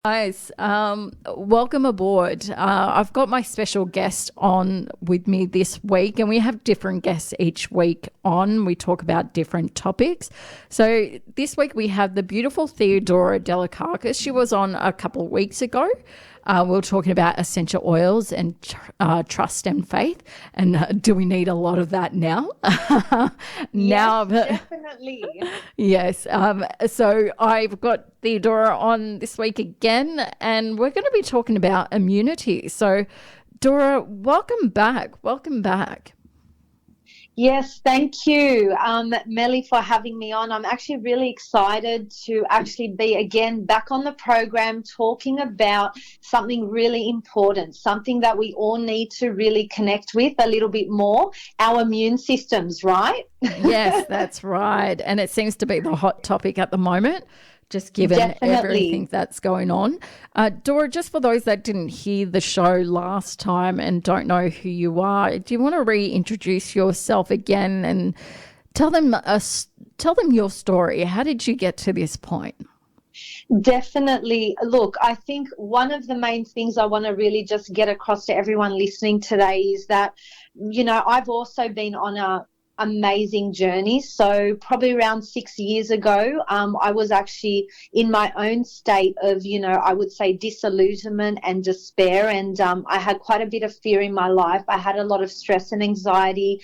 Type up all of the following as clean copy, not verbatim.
Guys, welcome aboard. I've got my special guest on with me this week, and we have different guests each week on. We talk about different topics. So this week we have the beautiful Theodora Dalakakis. She was on a couple of weeks ago. We were talking about essential oils and trust and faith. And do we need a lot of that now? Yes, definitely. Yes. So I've got Theodora on this week again, and we're going to be talking about immunity. So, Dora, welcome back. Welcome back. Yes, thank you, Melly, for having me on. I'm actually really excited to actually be again back on the program talking about something really important, something that we all need to really connect with a little bit more, our immune systems, right? Yes, that's right. And it seems to be the hot topic at the moment, just given everything that's going on. Dora, just for those that didn't hear the show last time and don't know who you are, do you want to reintroduce yourself again and tell them your story? How did you get to this point? Definitely. Look, I think one of the main things I want to really just get across to everyone listening today is that, I've also been on a amazing journey. So probably around 6 years ago, I was actually in my own state of, I would say disillusionment and despair. And I had quite a bit of fear in my life. I had a lot of stress and anxiety,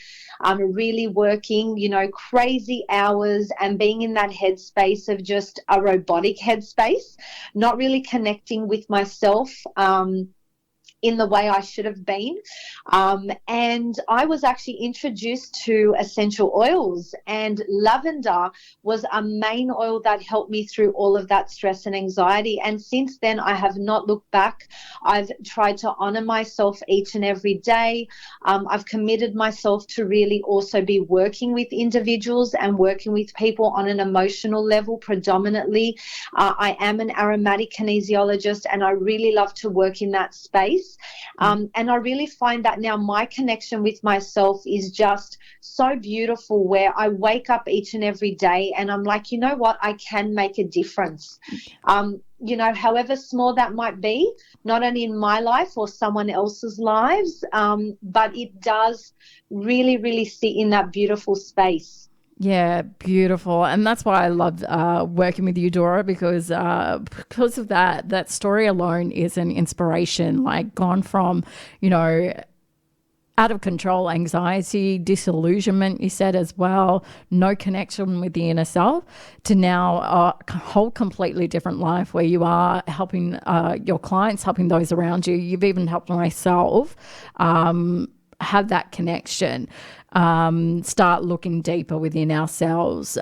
really working, crazy hours and being in that headspace of just a robotic headspace, not really connecting with myself. In the way I should have been. And I was actually introduced to essential oils, and lavender was a main oil that helped me through all of that stress and anxiety. And since then, I have not looked back. I've tried to honor myself each and every day. I've committed myself to really also be working with individuals and working with people on an emotional level predominantly. I am an aromatic kinesiologist, and I really love to work in that space. And I really find that now my connection with myself is just so beautiful, where I wake up each and every day and I'm like, you know what, I can make a difference. However small that might be, not only in my life or someone else's lives, but it does really, really sit in that beautiful space. Yeah, beautiful. And that's why I love working with you, Dora, because of that story alone is an inspiration, like gone from, out of control anxiety, disillusionment, you said as well, no connection with the inner self, to now a whole completely different life where you are helping your clients, helping those around you. You've even helped myself have that connection. Start looking deeper within ourselves.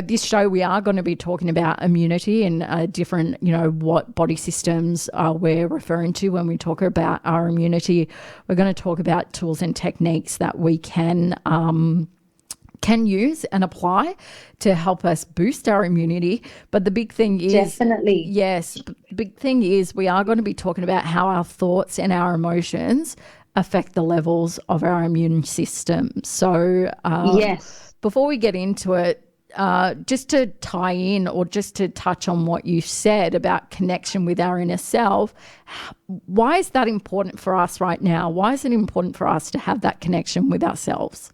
This show we are going to be talking about immunity and different, what body systems we're referring to when we talk about our immunity. We're going to talk about tools and techniques that we can use and apply to help us boost our immunity. But the big thing is, definitely, yes, the big thing is we are going to be talking about how our thoughts and our emotions affect the levels of our immune system. So yes, before we get into it, just to tie in or just to touch on what you said about connection with our inner self, why is that important for us right now? Why is it important for us to have that connection with ourselves?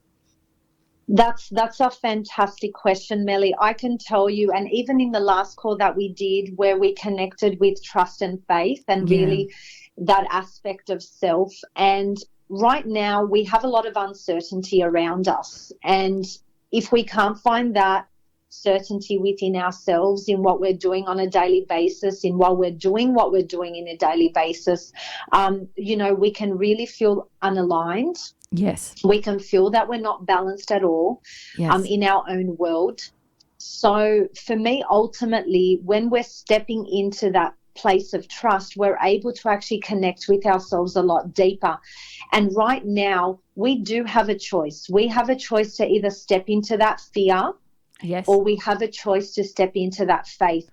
That's a fantastic question, Melly. I can tell you, and even in the last call that we did where we connected with trust and faith and really that aspect of self. And right now we have a lot of uncertainty around us. And if we can't find that certainty within ourselves in what we're doing on a daily basis, in what we're doing in a daily basis, we can really feel unaligned. Yes. We can feel that we're not balanced at all in our own world. So for me, ultimately, when we're stepping into that place of trust, we're able to actually connect with ourselves a lot deeper. And right now, we do have a choice. We have a choice to either step into that fear, or we have a choice to step into that faith.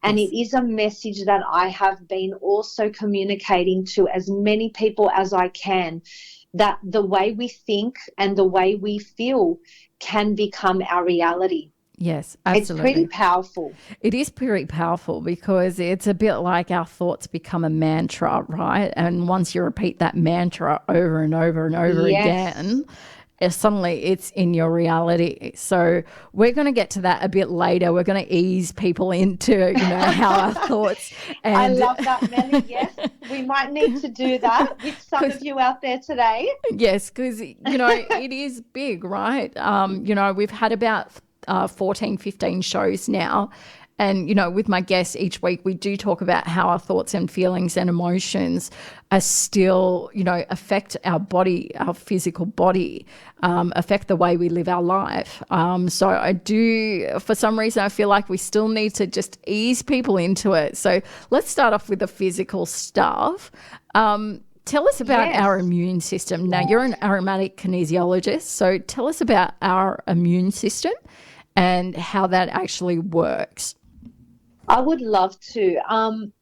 And it is a message that I have been also communicating to as many people as I can, that the way we think and the way we feel can become our reality. Yes, It's absolutely. pretty powerful. It is pretty powerful because it's a bit like our thoughts become a mantra, right? And once you repeat that mantra over and over and over Yes. again, suddenly it's in your reality. So we're going to get to that a bit later. We're going to ease people into, how our thoughts. And I love that, Melly. Yes, we might need to do that with some of you out there today. Yes, because, it is big, right? We've had about 14, 15 shows now. And, with my guests each week, we do talk about how our thoughts and feelings and emotions are still, affect our body, our physical body, affect the way we live our life. So I do, for some reason, I feel like we still need to just ease people into it. So let's start off with the physical stuff. Tell us about our immune system. Now, you're an aromatic kinesiologist, so tell us about our immune system and how that actually works. I would love to.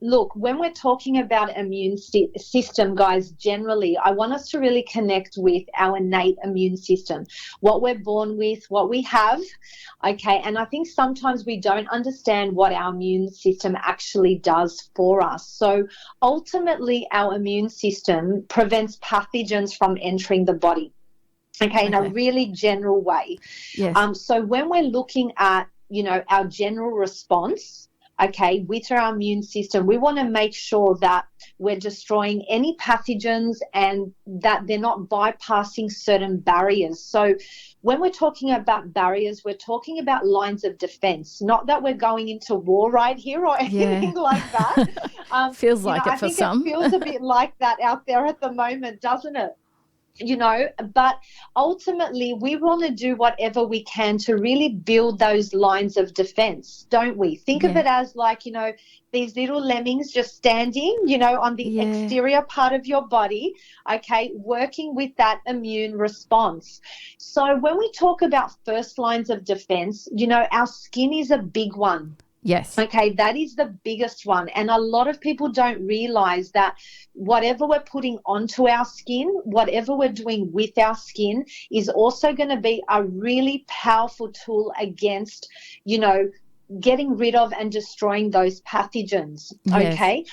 Look, when we're talking about immune system, guys, generally, I want us to really connect with our innate immune system, what we're born with, what we have, okay? And I think sometimes we don't understand what our immune system actually does for us. So ultimately, our immune system prevents pathogens from entering the body, okay, in a really general way. Yes. So when we're looking at, our general response, okay, with our immune system, we want to make sure that we're destroying any pathogens and that they're not bypassing certain barriers. So when we're talking about barriers, we're talking about lines of defense, not that we're going into war right here or anything like that. Feels like it for some. I think it feels a bit like that out there at the moment, doesn't it? But ultimately we want to do whatever we can to really build those lines of defense, don't we? Think of it as like, these little lemmings just standing, on the exterior part of your body, okay, working with that immune response. So when we talk about first lines of defense, our skin is a big one. Yes. Okay, that is the biggest one. And a lot of people don't realize that whatever we're putting onto our skin, whatever we're doing with our skin is also going to be a really powerful tool against, getting rid of and destroying those pathogens. Okay.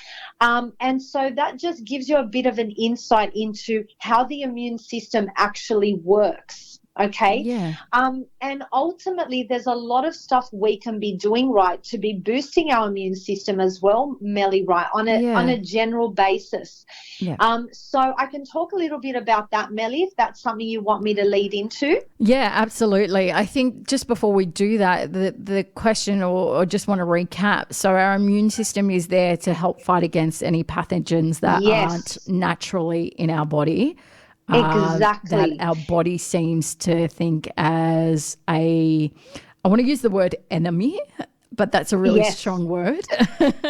And so that just gives you a bit of an insight into how the immune system actually works. Okay. Yeah. And ultimately, there's a lot of stuff we can be doing right to be boosting our immune system as well, Melly, right, on a general basis. Yeah. So I can talk a little bit about that, Melly, if that's something you want me to lead into. Yeah, absolutely. I think just before we do that, the question or just want to recap. So our immune system is there to help fight against any pathogens that aren't naturally in our body. Exactly. That our body seems to think as I want to use the word enemy, but that's a really strong word.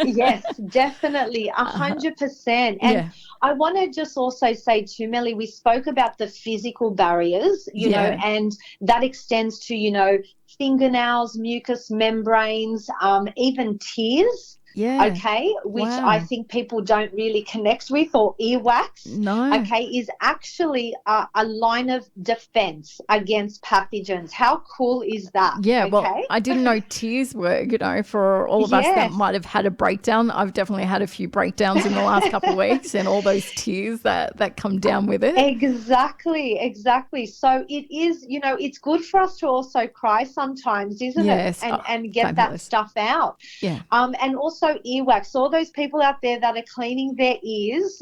Yes, definitely, 100%. And I want to just also say too, Melly, we spoke about the physical barriers, and that extends to, fingernails, mucous membranes, even tears. Yeah. Okay, which I think people don't really connect with, or earwax. No. Okay, is actually a line of defense against pathogens. How cool is that? Yeah, okay? well, I didn't know tears were, for all of us that might have had a breakdown. I've definitely had a few breakdowns in the last couple of weeks and all those tears that come down with it. Exactly. So it is, it's good for us to also cry sometimes, isn't it? And get that stuff out. Yeah. And also earwax, all those people out there that are cleaning their ears,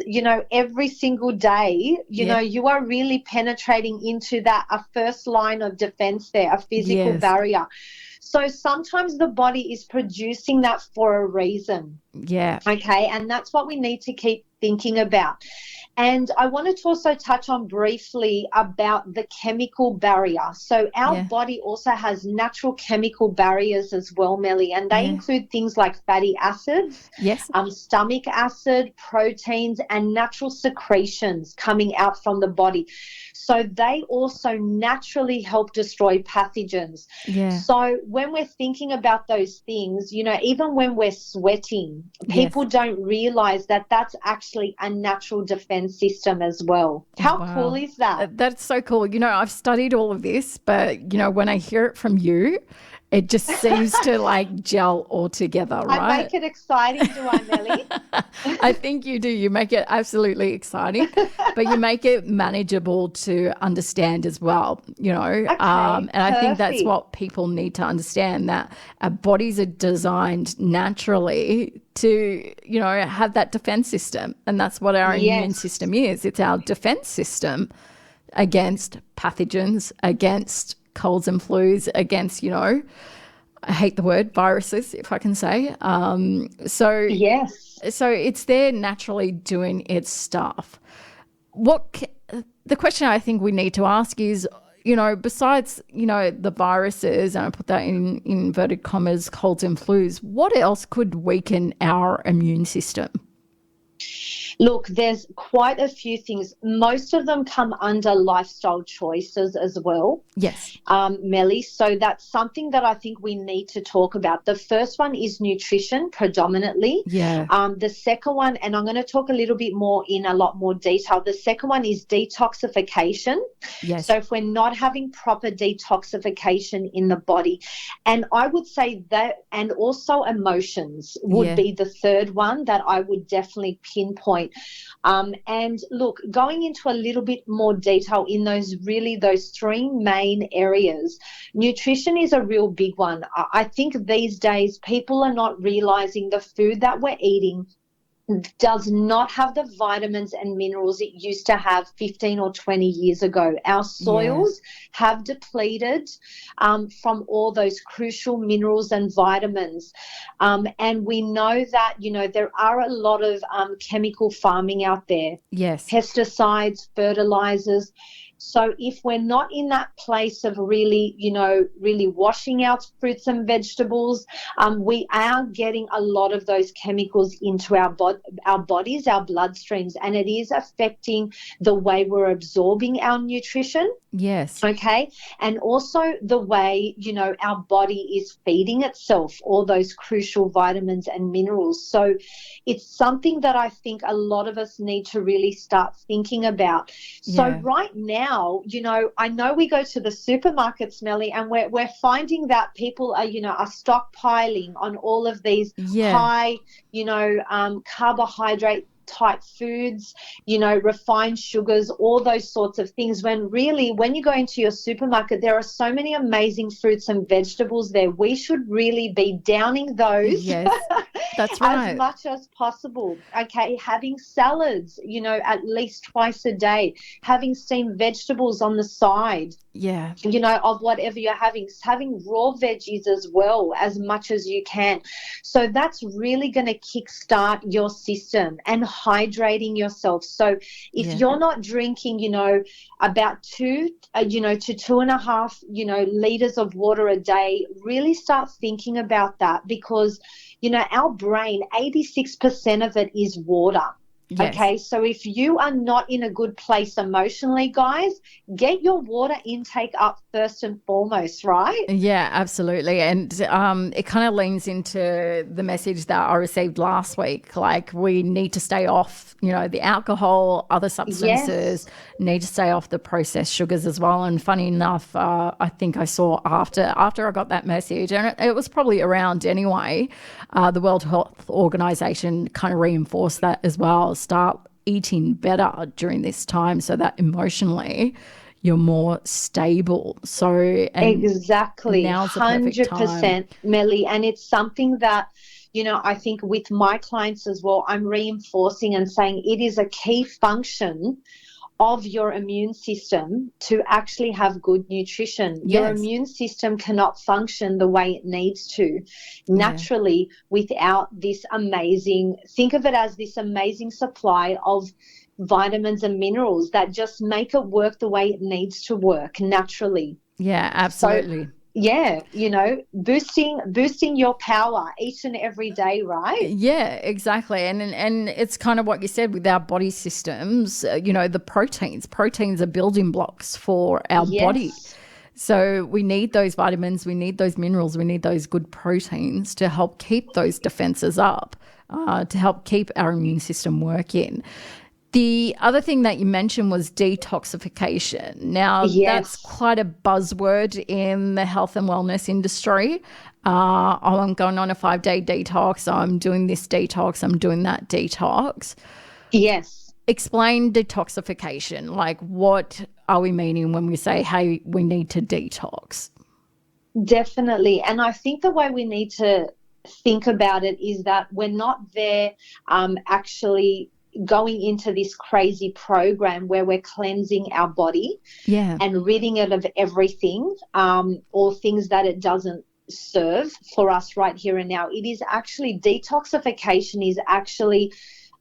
every single day, you are really penetrating into a first line of defense there, a physical barrier. So sometimes the body is producing that for a reason. Yeah. Okay. And that's what we need to keep thinking about. And I wanted to also touch on briefly about the chemical barrier. So our body also has natural chemical barriers as well, Melly, and they include things like fatty acids, stomach acid, proteins, and natural secretions coming out from the body. So they also naturally help destroy pathogens. Yeah. So when we're thinking about those things, even when we're sweating, people don't realize that that's actually a natural defense system as well. How cool is that? That's so cool. I've studied all of this, but, when I hear it from you, It just seems to like gel all together, right? I make it exciting, do I, Melly? I think you do. You make it absolutely exciting, but you make it manageable to understand as well, you know. Okay, and I think that's perfect. what people need to understand, that our bodies are designed naturally to, you know, have that defense system. And that's what our immune Yes. system is. It's our defense system against pathogens, against colds and flus, against, you know, I hate the word viruses, if I can say. Yes. So it's there naturally doing its stuff. The question I think we need to ask is, you know, besides, you know, the viruses, and I put that in inverted commas, colds and flus, what else could weaken our immune system? Look, there's quite a few things. Most of them come under lifestyle choices as well. Yes. Melly. So that's something that I think we need to talk about. The first one is nutrition predominantly. Yeah. The second one, and I'm going to talk a little bit more in a lot more detail. The second one is detoxification. Yes. So if we're not having proper detoxification in the body, and I would say that, and also emotions would be the third one that I would definitely pinpoint. And look, going into a little bit more detail in those three main areas, nutrition is a real big one. I think these days people are not realizing the food that we're eating does not have the vitamins and minerals it used to have 15 or 20 years ago. Our soils have depleted from all those crucial minerals and vitamins. And we know that, you know, there are a lot of chemical farming out there. Yes. Pesticides, fertilizers. So if we're not in that place of really, you know, really washing our fruits and vegetables, we are getting a lot of those chemicals into our bodies, our bloodstreams, and it is affecting the way we're absorbing our nutrition. Yes. Okay. And also the way, you know, our body is feeding itself all those crucial vitamins and minerals. So it's something that I think a lot of us need to really start thinking about. So right now, you know, I know we go to the supermarkets, Melly, and we're finding that people are, you know, are stockpiling on all of these high, you know, carbohydrate type foods, you know, refined sugars, all those sorts of things, when really when you go into your supermarket, there are so many amazing fruits and vegetables there. We should really be downing those that's right. as much as possible. Okay, having salads, you know, at least twice a day, having steamed vegetables on the side, you know, of whatever you're having raw veggies as well, as much as you can. So that's really going to kickstart your system, and hydrating yourself. So if you're not drinking, you know, about 2 to 2.5, you know, liters of water a day, really start thinking about that, because, you know, our brain, 86% of it is water. Yes. Okay, so if you are not in a good place emotionally, guys, get your water intake up first and foremost, right? Yeah, absolutely. And it kind of leans into the message that I received last week. Like, we need to stay off, you know, the alcohol, other substances, need to stay off the processed sugars as well. And funny enough, I think I saw after I got that message, and it was probably around anyway, the World Health Organization kind of reinforced that as well. Start eating better during this time so that emotionally you're more stable. So exactly, now's the perfect 100%, time. Melly. And it's something that, you know, I think with my clients as well, I'm reinforcing and saying it is a key function of your immune system to actually have good nutrition. Your immune system cannot function the way it needs to naturally without this amazing, think of it as this amazing supply of vitamins and minerals that just make it work the way it needs to work naturally. Yeah, absolutely. So, yeah, you know, boosting your power each and every day, right? Yeah, exactly. And it's kind of what you said with our body systems, you know, the proteins are building blocks for our body. So we need those vitamins, we need those minerals, we need those good proteins to help keep those defenses up, to help keep our immune system working. The other thing that you mentioned was detoxification. Now, that's quite a buzzword in the health and wellness industry. I'm going on a 5-day detox. I'm doing this detox. I'm doing that detox. Yes. Explain detoxification. Like, what are we meaning when we say, hey, we need to detox? Definitely. And I think the way we need to think about it is that we're not there actually going into this crazy program where we're cleansing our body and ridding it of everything or things that it doesn't serve for us right here and now. It is actually, detoxification is actually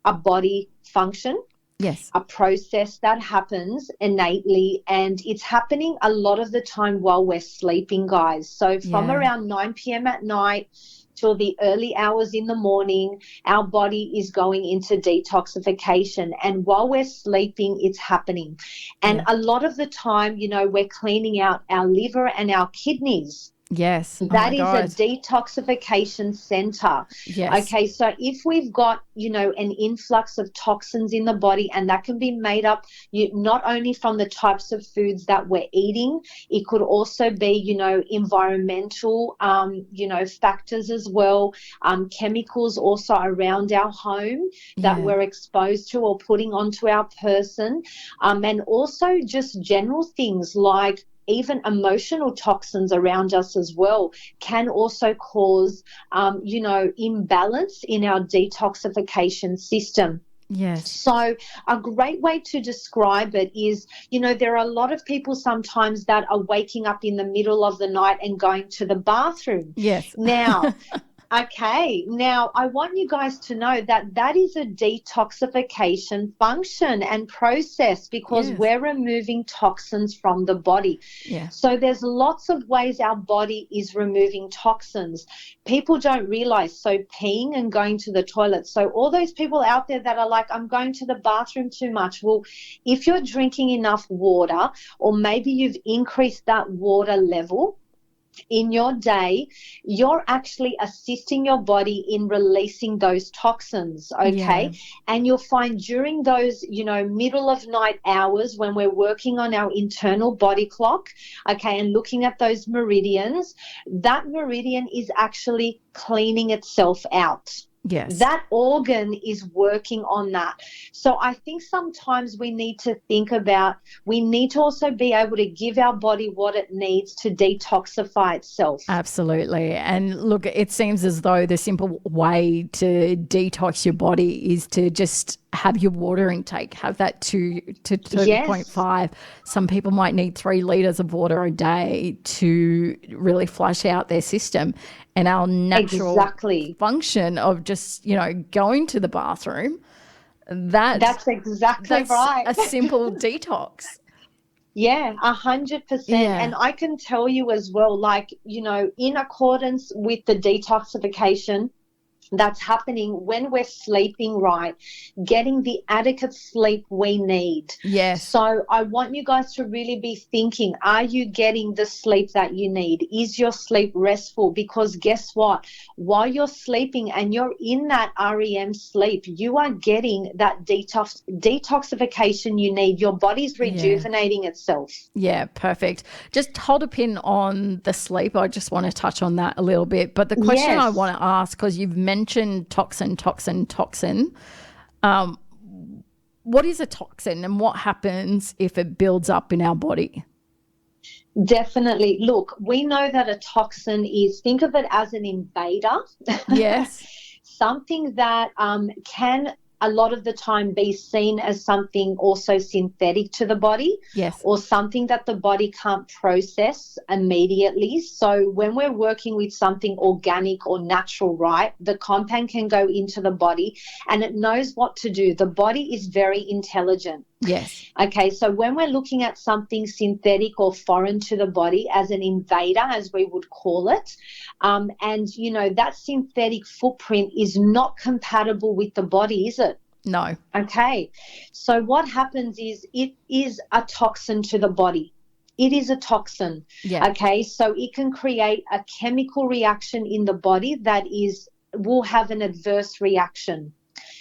a body function. Yes. A process that happens innately, and it's happening a lot of the time while we're sleeping, guys. So from around 9 p.m. at night till the early hours in the morning, our body is going into detoxification. And while we're sleeping, it's happening. And a lot of the time, you know, we're cleaning out our liver and our kidneys. Yes. That is a detoxification center. Yes. Okay, so if we've got, you know, an influx of toxins in the body, and that can be made up not only from the types of foods that we're eating, it could also be, you know, environmental, you know, factors as well, chemicals also around our home that we're exposed to or putting onto our person, and also just general things like even emotional toxins around us as well can also cause, you know, imbalance in our detoxification system. Yes. So a great way to describe it is, you know, there are a lot of people sometimes that are waking up in the middle of the night and going to the bathroom. Yes. Now, okay, now I want you guys to know that that is a detoxification function and process because we're removing toxins from the body. Yeah. So there's lots of ways our body is removing toxins. People don't realize, so peeing and going to the toilet. So all those people out there that are like, I'm going to the bathroom too much. Well, if you're drinking enough water, or maybe you've increased that water level in your day, you're actually assisting your body in releasing those toxins, okay? And you'll find during those, you know, middle of night hours when we're working on our internal body clock, okay, and looking at those meridians, that meridian is actually cleaning itself out. Yes. That organ is working on that. So I think sometimes we need to think about, we need to also be able to give our body what it needs to detoxify itself. Absolutely. And look, it seems as though the simple way to detox your body is to just have your water intake, have that 2 to 2.5. Some people might need 3 liters of water a day to really flush out their system. And our natural function of just, you know, going to the bathroom, that's right. A simple detox. Yeah, 100%. And I can tell you as well, like, you know, in accordance with the detoxification that's happening when we're sleeping right, getting the adequate sleep we need. Yes. So I want you guys to really be thinking, are you getting the sleep that you need? Is your sleep restful? Because guess what? While you're sleeping and you're in that REM sleep, you are getting that detoxification you need. Your body's rejuvenating itself. Yeah, perfect. Just hold a pin on the sleep. I just want to touch on that a little bit. But the question I want to ask, because you've mentioned toxin. What is a toxin and what happens if it builds up in our body? Definitely. Look, we know that a toxin is, think of it as an invader. Yes. Something that can a lot of the time be seen as something also synthetic to the body. Yes. Or something that the body can't process immediately. So when we're working with something organic or natural, right, the compound can go into the body and it knows what to do. The body is very intelligent. Yes. Okay, so when we're looking at something synthetic or foreign to the body as an invader, as we would call it, and, you know, that synthetic footprint is not compatible with the body, is it? No. Okay, so what happens is it is a toxin to the body. It is a toxin. Yeah. Okay, so it can create a chemical reaction in the body that will have an adverse reaction.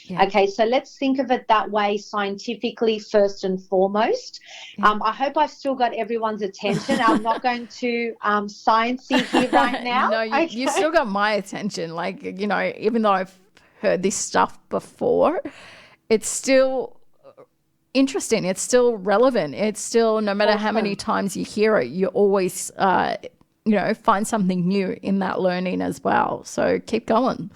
Yeah. Okay, so let's think of it that way scientifically first and foremost. Yeah. I hope I've still got everyone's attention. I'm not going to sciencey here right now. No, you still got my attention. Like, even though I've heard this stuff before, it's still interesting. It's still relevant. It's still, no matter how many times you hear it, you always, find something new in that learning as well. So keep going.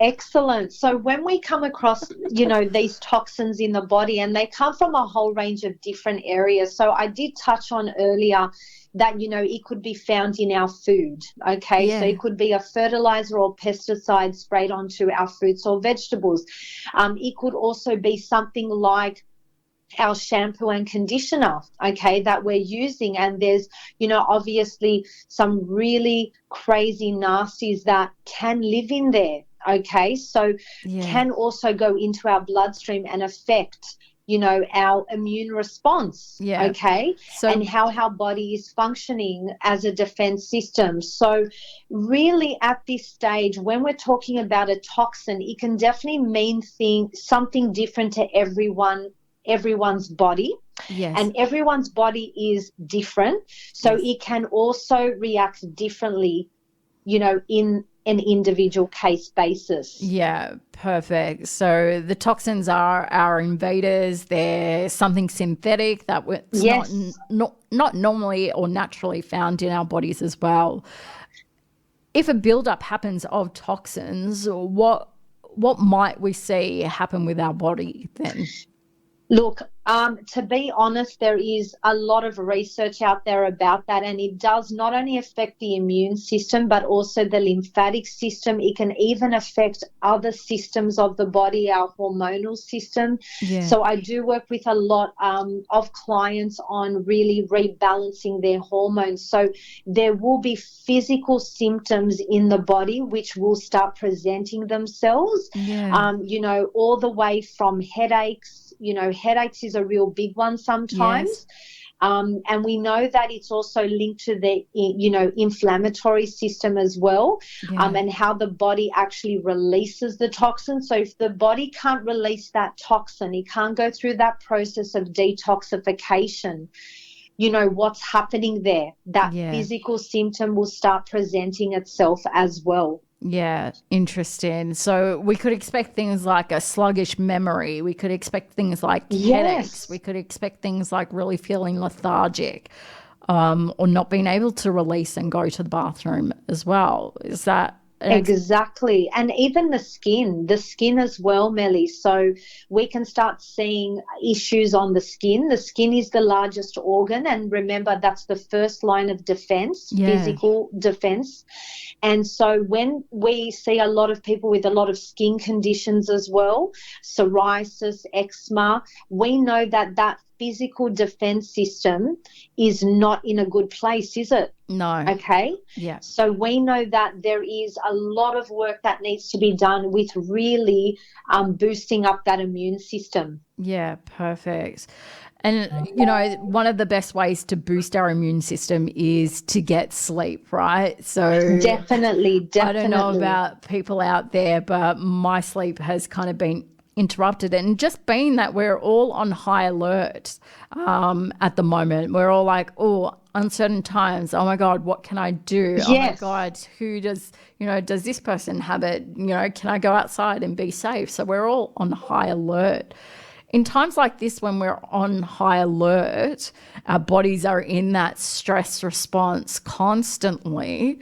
Excellent. So when we come across, these toxins in the body, and they come from a whole range of different areas. So I did touch on earlier that, it could be found in our food. Okay. Yeah. So it could be a fertilizer or pesticide sprayed onto our fruits or vegetables. It could also be something like our shampoo and conditioner, okay, that we're using. And there's, obviously some really crazy nasties that can live in there, okay, so can also go into our bloodstream and affect, our immune response, okay, and how our body is functioning as a defense system. So really at this stage, when we're talking about a toxin, it can definitely mean something different to everyone's body. Yes. And everyone's body is different, so it can also react differently, in an individual case basis. Yeah, perfect. So the toxins are our invaders. They're something synthetic that not normally or naturally found in our bodies as well. If a buildup happens of toxins, what might we see happen with our body then? Look, to be honest, there is a lot of research out there about that, and it does not only affect the immune system, but also the lymphatic system. It can even affect other systems of the body, our hormonal system. Yeah. So I do work with a lot of clients on really rebalancing their hormones. So there will be physical symptoms in the body which will start presenting themselves, all the way from headaches. Headaches is a real big one sometimes. Yes. And we know that it's also linked to the, inflammatory system as well, and how the body actually releases the toxin. So if the body can't release that toxin, it can't go through that process of detoxification, what's happening there, that physical symptom will start presenting itself as well. Yeah, interesting. So we could expect things like a sluggish memory. We could expect things like headaches. We could expect things like really feeling lethargic, or not being able to release and go to the bathroom as well. Is that exactly? And even the skin as well, Melly. So we can start seeing issues on the skin. The skin is the largest organ, and remember, that's the first line of defense, physical defense. And so when we see a lot of people with a lot of skin conditions as well, psoriasis, eczema, we know that physical defense system is not in a good place, is it? No. Okay. Yeah. So we know that there is a lot of work that needs to be done with really boosting up that immune system. Yeah, perfect. And, one of the best ways to boost our immune system is to get sleep, right? So Definitely. I don't know about people out there, but my sleep has kind of been interrupted. And just being that we're all on high alert at the moment, we're all like, uncertain times. Oh my God, what can I do? Yes. Oh my God, who does this person have it? Can I go outside and be safe? So we're all on high alert. In times like this, when we're on high alert, our bodies are in that stress response constantly.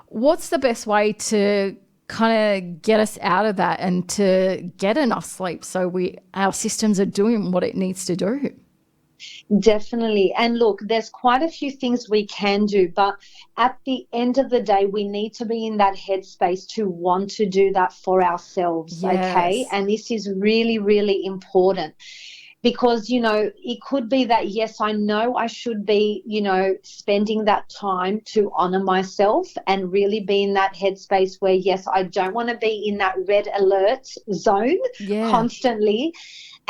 What's the best way to kind of get us out of that and to get enough sleep so our systems are doing what it needs to do? Definitely. And look, there's quite a few things we can do, but at the end of the day, we need to be in that headspace to want to do that for ourselves. Yes. Okay. And this is really, really important. Because, it could be that, yes, I know I should be, spending that time to honor myself and really be in that headspace where, yes, I don't want to be in that red alert zone constantly.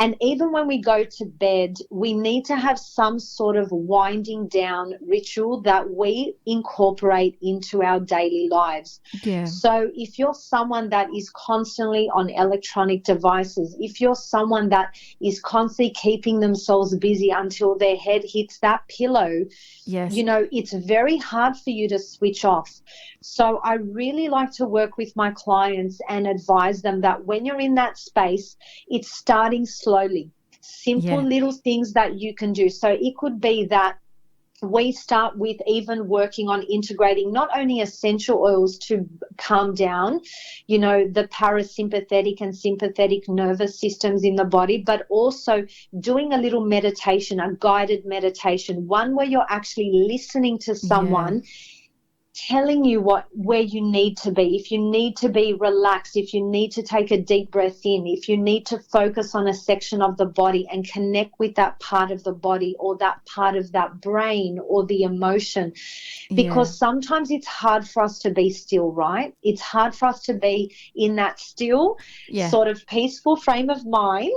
And even when we go to bed, we need to have some sort of winding down ritual that we incorporate into our daily lives. Yeah. So if you're someone that is constantly on electronic devices, if you're someone that is constantly keeping themselves busy until their head hits that pillow, Yes. you know, it's very hard for you to switch off. So I really like to work with my clients and advise them that when you're in that space, it's starting slowly. Simple little things that you can do. So it could be that we start with even working on integrating not only essential oils to calm down, you know, the parasympathetic and sympathetic nervous systems in the body, but also doing a little meditation, a guided meditation, one where you're actually listening to someone telling you where you need to be. If you need to be relaxed, if you need to take a deep breath in, if you need to focus on a section of the body and connect with that part of the body or that part of that brain or the emotion, because sometimes it's hard for us to be still, right? It's hard for us to be in that still sort of peaceful frame of mind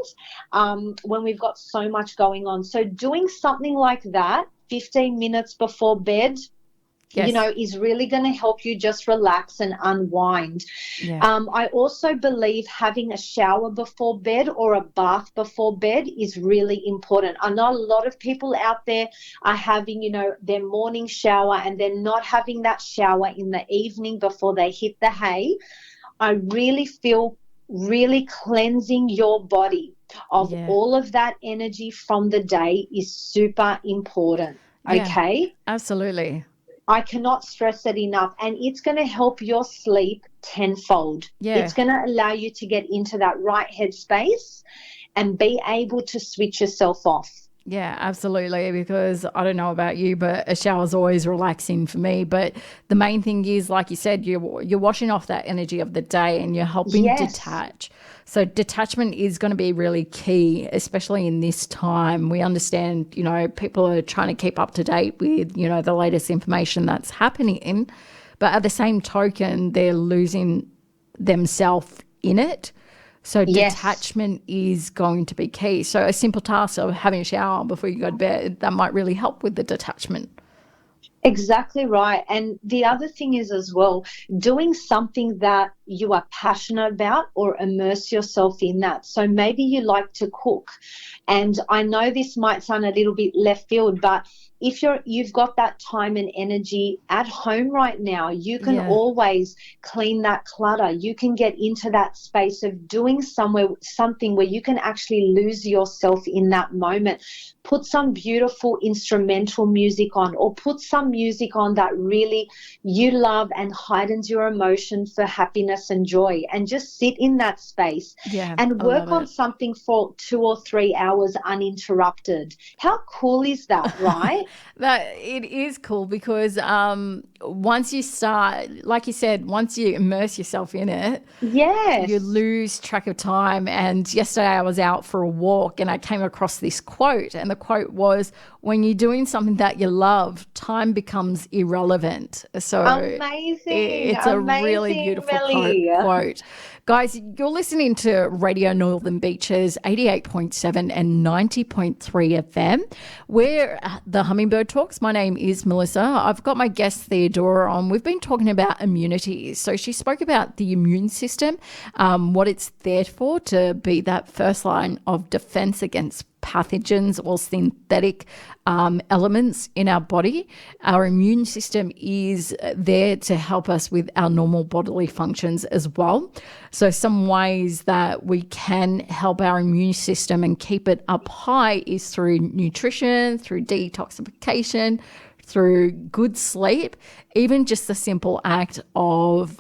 when we've got so much going on. So doing something like that 15 minutes before bed, you know, is really going to help you just relax and unwind. I also believe having a shower before bed or a bath before bed is really important. I know a lot of people out there are having, you know, their morning shower and they're not having that shower in the evening before they hit the hay. I really feel really cleansing your body of all of that energy from the day is super important. Okay? Absolutely. I cannot stress it enough, and it's going to help your sleep tenfold. It's going to allow you to get into that right headspace and be able to switch yourself off. Yeah, absolutely, because I don't know about you, but a shower's always relaxing for me. But the main thing is, like you said, you're washing off that energy of the day and you're helping detach. So detachment is going to be really key, especially in this time. We understand, you know, people are trying to keep up to date with, you know, the latest information that's happening. But at the same token, they're losing themselves in it. So detachment is going to be key. So a simple task of having a shower before you go to bed, that might really help with the detachment. Exactly right. And the other thing is as well, doing something that you are passionate about or immerse yourself in that. So maybe you like to cook. And I know this might sound a little bit left field, but if you've got that time and energy at home right now, you can always clean that clutter. You can get into that space of doing something where you can actually lose yourself in that moment. Put some beautiful instrumental music on, or put some music on that really you love and heightens your emotion for happiness and joy, and just sit in that space and work on something for 2 or 3 hours uninterrupted. How cool is that, right? That it is cool, because once you start, like you said, once you immerse yourself in it, you lose track of time. And yesterday I was out for a walk and I came across this quote, and the quote was, when you're doing something that you love, time becomes irrelevant. So amazing. It's a really beautiful quote. Guys, you're listening to Radio Northern Beaches 88.7 and 90.3 FM. We're at the Hummingbird Talks. My name is Melissa. I've got my guest Theodora on. We've been talking about immunity. So she spoke about the immune system, what it's there for, to be that first line of defense against pathogens or synthetic elements in our body. Our immune system is there to help us with our normal bodily functions as well. So some ways that we can help our immune system and keep it up high is through nutrition, through detoxification, through good sleep, even just the simple act of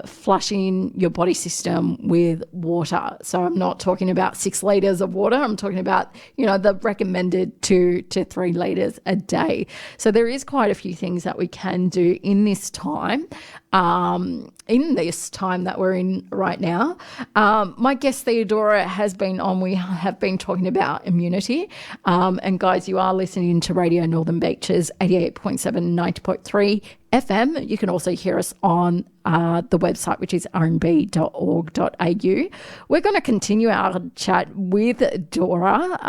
flushing your body system with water. So I'm not talking about 6 liters of water. I'm talking about, you know, the recommended 2 to 3 liters a day. So there is quite a few things that we can do in this time. in this time that we're in right now. My guest Theodora has been on. We have been talking about immunity. And guys, you are listening to Radio Northern Beaches 88.7, 90.3 FM. You can also hear us on the website, which is rnb.org.au. We're going to continue our chat with Dora.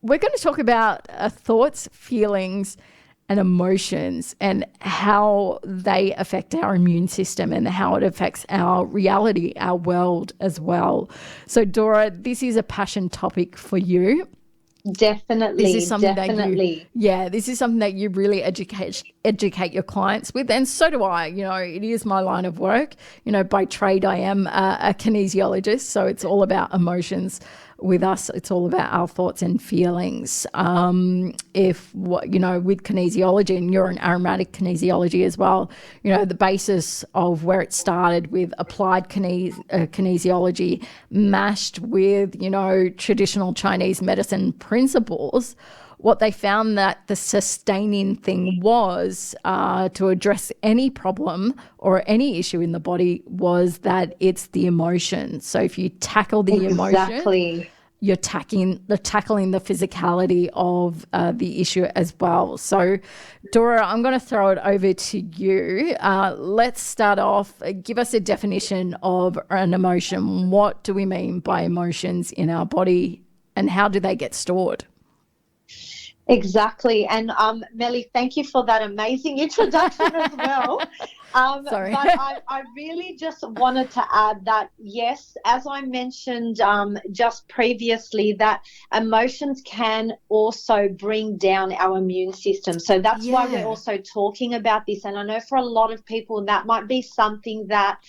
We're going to talk about thoughts, feelings, and emotions and how they affect our immune system and how it affects our reality, our world as well. So, Dora, this is a passion topic for you. Definitely, this is something definitely. This is something that you really educate your clients with, and so do I. You know, it is my line of work. You know, by trade, I am a kinesiologist, so it's all about emotions. With us, it's all about our thoughts and feelings. With kinesiology, and you're an aromatic kinesiology as well, you know, the basis of where it started with applied kinesiology mashed with, you know, traditional Chinese medicine principles, what they found that the sustaining thing was to address any problem or any issue in the body was that it's the emotion. So if you tackle the emotion, you're tackling the physicality of the issue as well. So, Dora, I'm going to throw it over to you. Let's start off. Give us a definition of an emotion. What do we mean by emotions in our body, and how do they get stored? Exactly. And Melly, thank you for that amazing introduction as well. Sorry. But I really just wanted to add that, yes, as I mentioned just previously, that emotions can also bring down our immune system. So that's why we're also talking about this. And I know for a lot of people that might be something that,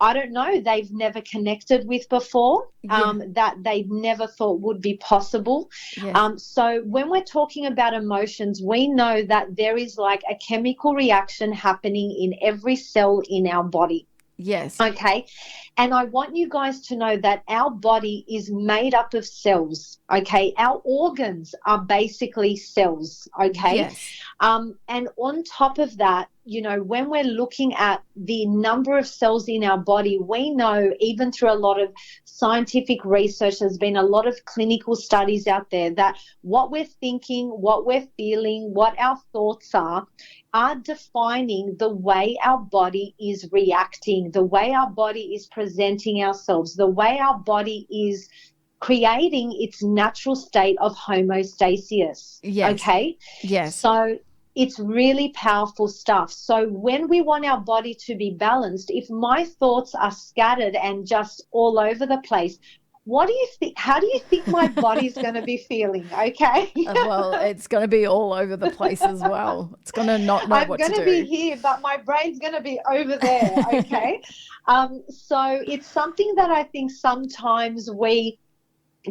I don't know, they've never connected with before, that they never thought would be possible. Yes. So when we're talking about emotions, we know that there is like a chemical reaction happening in every cell in our body. Yes. Okay. And I want you guys to know that our body is made up of cells. Okay. Our organs are basically cells. Okay. Yes. And on top of that, you know, when we're looking at the number of cells in our body, we know even through a lot of scientific research, there's been a lot of clinical studies out there that what we're thinking, what we're feeling, what our thoughts are defining the way our body is reacting, the way our body is presenting ourselves, the way our body is creating its natural state of homeostasis. Yes. Okay? Yes. So it's really powerful stuff. So when we want our body to be balanced, if my thoughts are scattered and just all over the place, what do you think? How do you think my body's going to be feeling? Okay. Well, it's going to be all over the place as well. It's going to not know what to do. I'm going to be here, but my brain's going to be over there. Okay. So it's something that I think sometimes we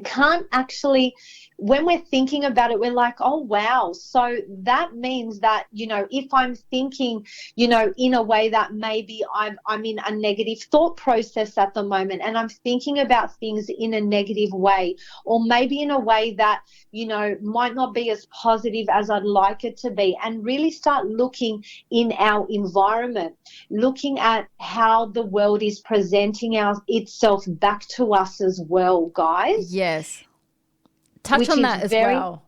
can't actually, when we're thinking about it, we're like, oh, wow. So that means that, you know, if I'm thinking, you know, in a way that maybe I'm in a negative thought process at the moment and I'm thinking about things in a negative way, or maybe in a way that, you know, might not be as positive as I'd like it to be, and really start looking in our environment, looking at how the world is presenting itself back to us as well, guys. Yes. Touch on that as well,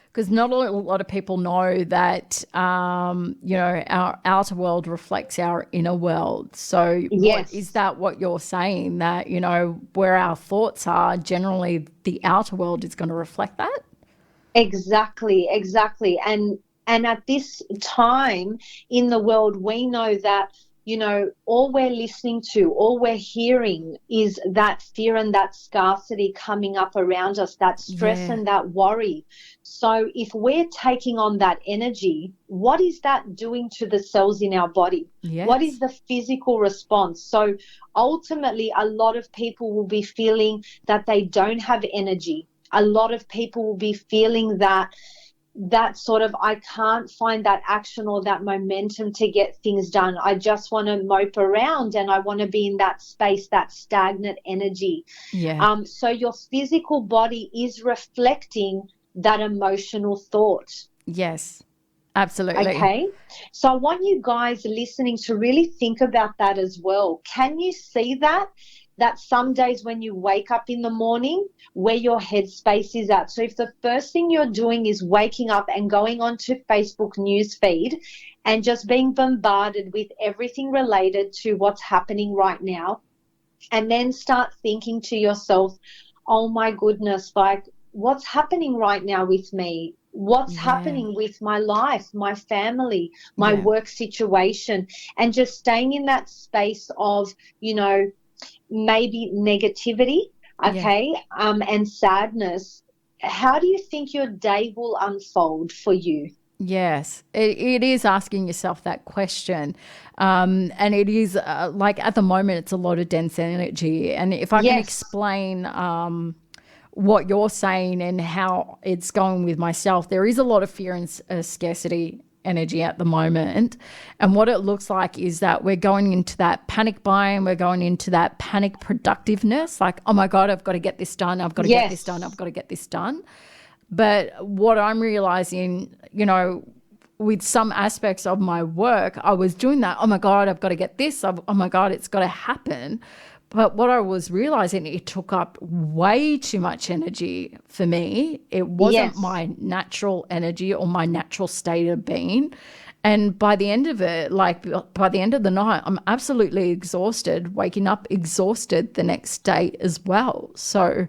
because not a lot of people know that, you know, our outer world reflects our inner world. So is that what you're saying, that, you know, where our thoughts are, generally the outer world is going to reflect that? Exactly. And at this time in the world, we know that, you know, all we're listening to, all we're hearing is that fear and that scarcity coming up around us, that stress and that worry. So if we're taking on that energy, what is that doing to the cells in our body? Yes. What is the physical response? So ultimately, a lot of people will be feeling that they don't have energy. A lot of people will be feeling that sort of, I can't find that action or that momentum to get things done. I just want to mope around and I want to be in that space, that stagnant energy. Yeah. So your physical body is reflecting that emotional thought. Yes. Absolutely. Okay. So I want you guys listening to really think about that as well. Can you see that? That some days when you wake up in the morning, where your headspace is at. So if the first thing you're doing is waking up and going onto Facebook news feed and just being bombarded with everything related to what's happening right now, and then start thinking to yourself, oh my goodness, like what's happening right now with me? What's happening with my life, my family, my work situation, and just staying in that space of, maybe negativity, okay, and sadness. How do you think your day will unfold for you? Yes, it is asking yourself that question. And it is like at the moment, it's a lot of dense energy. And if I can explain what you're saying and how it's going with myself, there is a lot of fear and scarcity energy at the moment. And what it looks like is that we're going into that panic buying, we're going into that panic productiveness, like, oh my God, I've got to get this done, I've got to get this done, I've got to get this done. But what I'm realizing, with some aspects of my work, I was doing that, oh my God, I've got to get this, oh my God, it's got to happen. But what I was realizing, it took up way too much energy for me. It wasn't my natural energy or my natural state of being. And by the end of it, like by the end of the night, I'm absolutely exhausted, waking up exhausted the next day as well. So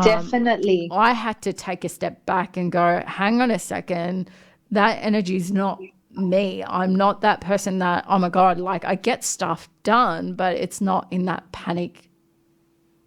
definitely, I had to take a step back and go, hang on a second, that energy is not me. I'm not that person that, oh my God, like I get stuff done, but it's not in that panic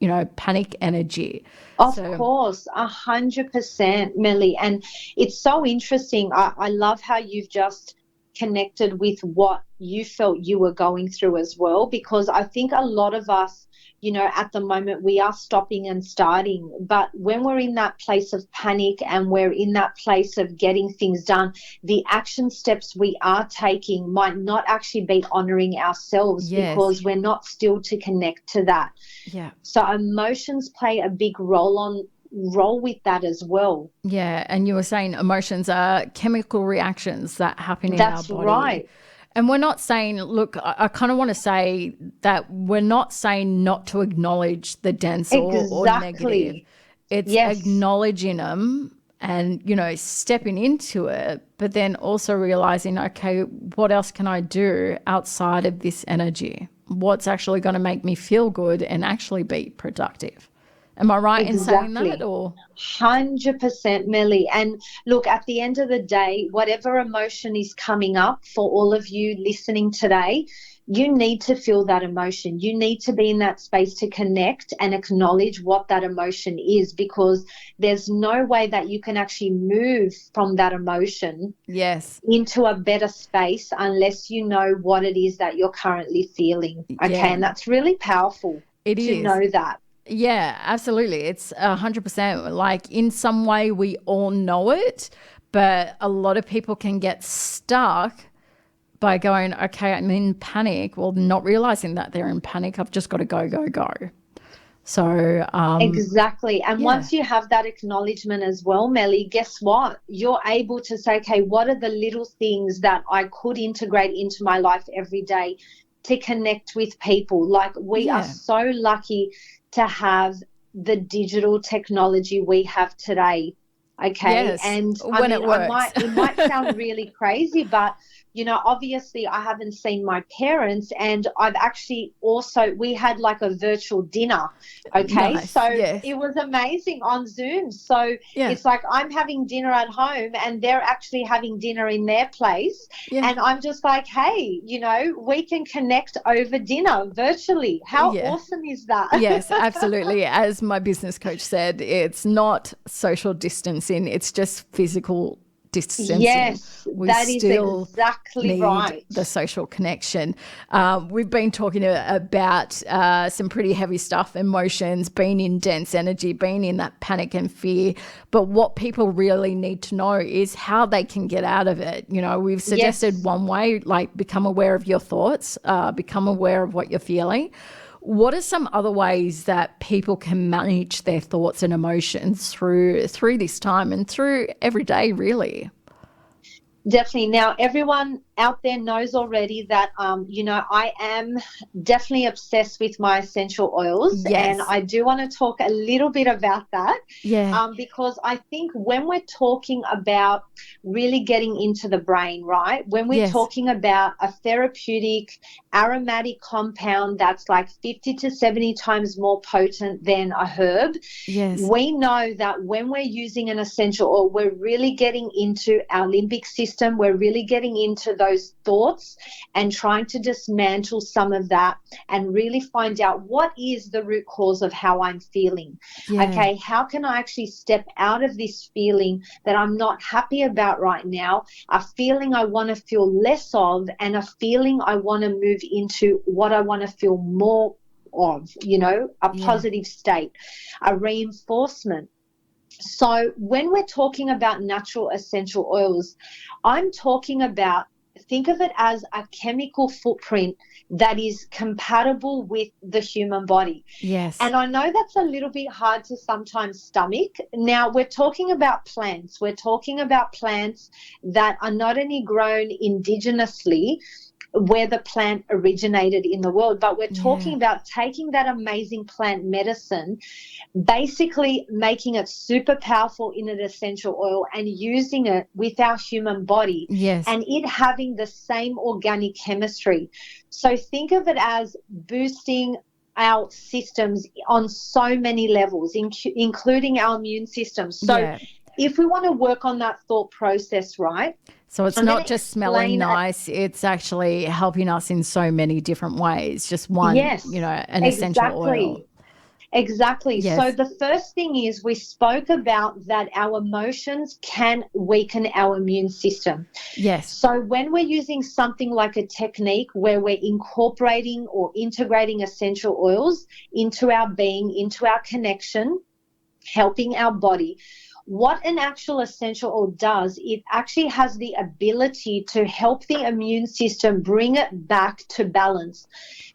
energy. Of course, 100%, Millie. And it's so interesting. I love how you've just connected with what you felt you were going through as well, because I think a lot of us, at the moment we are stopping and starting, but when we're in that place of panic and we're in that place of getting things done, the action steps we are taking might not actually be honoring ourselves because we're not still to connect to that. Yeah. So emotions play a big role with that as well. Yeah, and you were saying emotions are chemical reactions that happen in our body. That's right. And we're not saying, look, I kind of want to say that we're not saying not to acknowledge the dense or negative. It's acknowledging them and, stepping into it, but then also realizing, okay, what else can I do outside of this energy? What's actually going to make me feel good and actually be productive? Am I right in saying that? Or 100%, Millie. And look, at the end of the day, whatever emotion is coming up for all of you listening today, you need to feel that emotion. You need to be in that space to connect and acknowledge what that emotion is, because there's no way that you can actually move from that emotion into a better space unless you know what it is that you're currently feeling. Okay, and that's really powerful to know that. Yeah, absolutely. It's 100%. Like in some way we all know it, but a lot of people can get stuck by going, okay, I'm in panic. Well, not realizing that they're in panic. I've just got to go, go, go. So exactly. And once you have that acknowledgement as well, Melly, guess what? You're able to say, okay, what are the little things that I could integrate into my life every day to connect with people? Like we are so lucky to have the digital technology we have today. Okay. And when it works. it might sound really crazy, but obviously I haven't seen my parents, and I've actually we had like a virtual dinner. Okay. Nice. So it was amazing on Zoom. So it's like I'm having dinner at home and they're actually having dinner in their place. And I'm just like, hey, we can connect over dinner virtually. How awesome is that? Yes, absolutely. As my business coach said, it's not social distancing, it's just physical distancing. Yes, we that is still exactly need right. the social connection. We've been talking about some pretty heavy stuff, emotions, being in dense energy, being in that panic and fear. But what people really need to know is how they can get out of it. We've suggested one way, like become aware of your thoughts, become aware of what you're feeling. What are some other ways that people can manage their thoughts and emotions through this time and through every day, really? Definitely. Now, everyone out there knows already that, I am definitely obsessed with my essential oils, and Yes. I do want to talk a little bit about that, Yeah. because I think when we're talking about really getting into the brain, right, when we're Yes. talking about a therapeutic aromatic compound that's like 50 to 70 times more potent than a herb, Yes. we know that when we're using an essential oil, we're really getting into our limbic system. We're really getting into those thoughts and trying to dismantle some of that and really find out what is the root cause of how I'm feeling. Yeah. Okay, how can I actually step out of this feeling that I'm not happy about right now, a feeling I want to feel less of, and a feeling I want to move into what I want to feel more of, a Yeah. positive state, a reinforcement. So when we're talking about natural essential oils, I'm talking about, think of it as a chemical footprint that is compatible with the human body. Yes. And I know that's a little bit hard to sometimes stomach. Now, we're talking about plants. We're talking about plants that are not only grown indigenously, where the plant originated in the world, but we're talking about taking that amazing plant medicine, basically making it super powerful in an essential oil and using it with our human body, Yes. and it having the same organic chemistry. So think of it as boosting our systems on so many levels, including our immune system. So if we want to work on that thought process, right? So it's not just smelling nice, it's actually helping us in so many different ways. Just one, an essential oil. Exactly. Yes. So the first thing is we spoke about that our emotions can weaken our immune system. Yes. So when we're using something like a technique where we're incorporating or integrating essential oils into our being, into our connection, helping our body, what an actual essential oil does, it actually has the ability to help the immune system bring it back to balance,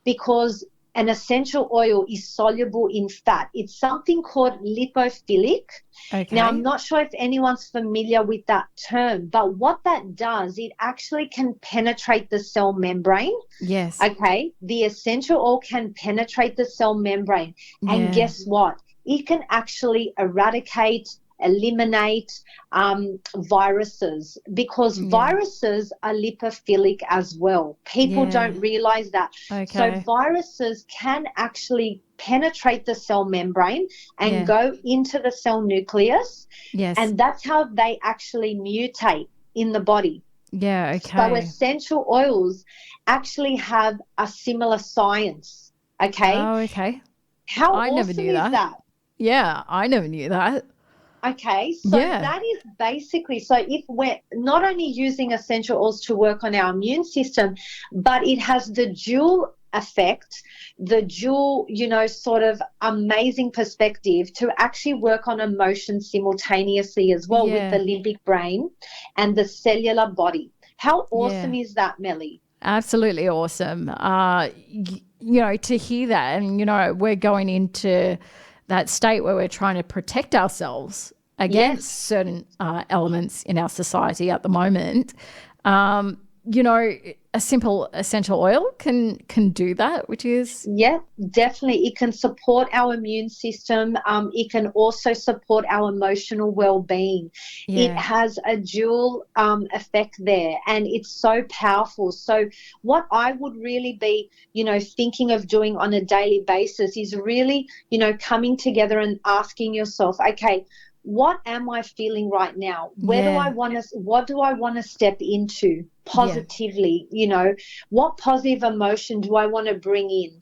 because an essential oil is soluble in fat. It's something called lipophilic. Okay. Now, I'm not sure if anyone's familiar with that term, but what that does, it actually can penetrate the cell membrane. Yes. Okay. The essential oil can penetrate the cell membrane. And guess what? It can actually eliminate viruses, because viruses are lipophilic as well. People don't realize that. Okay. So viruses can actually penetrate the cell membrane and go into the cell nucleus. Yes. And that's how they actually mutate in the body. Yeah, okay. So essential oils actually have a similar science. Okay. Oh, okay. How I never awesome knew is that? Yeah, I never knew that. Okay, so that is basically, so if we're not only using essential oils to work on our immune system, but it has the dual effect, the dual, sort of amazing perspective to actually work on emotions simultaneously as well, with the limbic brain and the cellular body. How awesome is that, Melly? Absolutely awesome. To hear that, and, we're going into that state where we're trying to protect ourselves against certain elements in our society at the moment. A simple essential oil can do that, which is... Yeah, definitely. It can support our immune system. It can also support our emotional well-being. It has a dual effect there, and it's so powerful. So what I would really be, thinking of doing on a daily basis is really, coming together and asking yourself, okay, what am I feeling right now? What do I want to step into positively? What positive emotion do I want to bring in?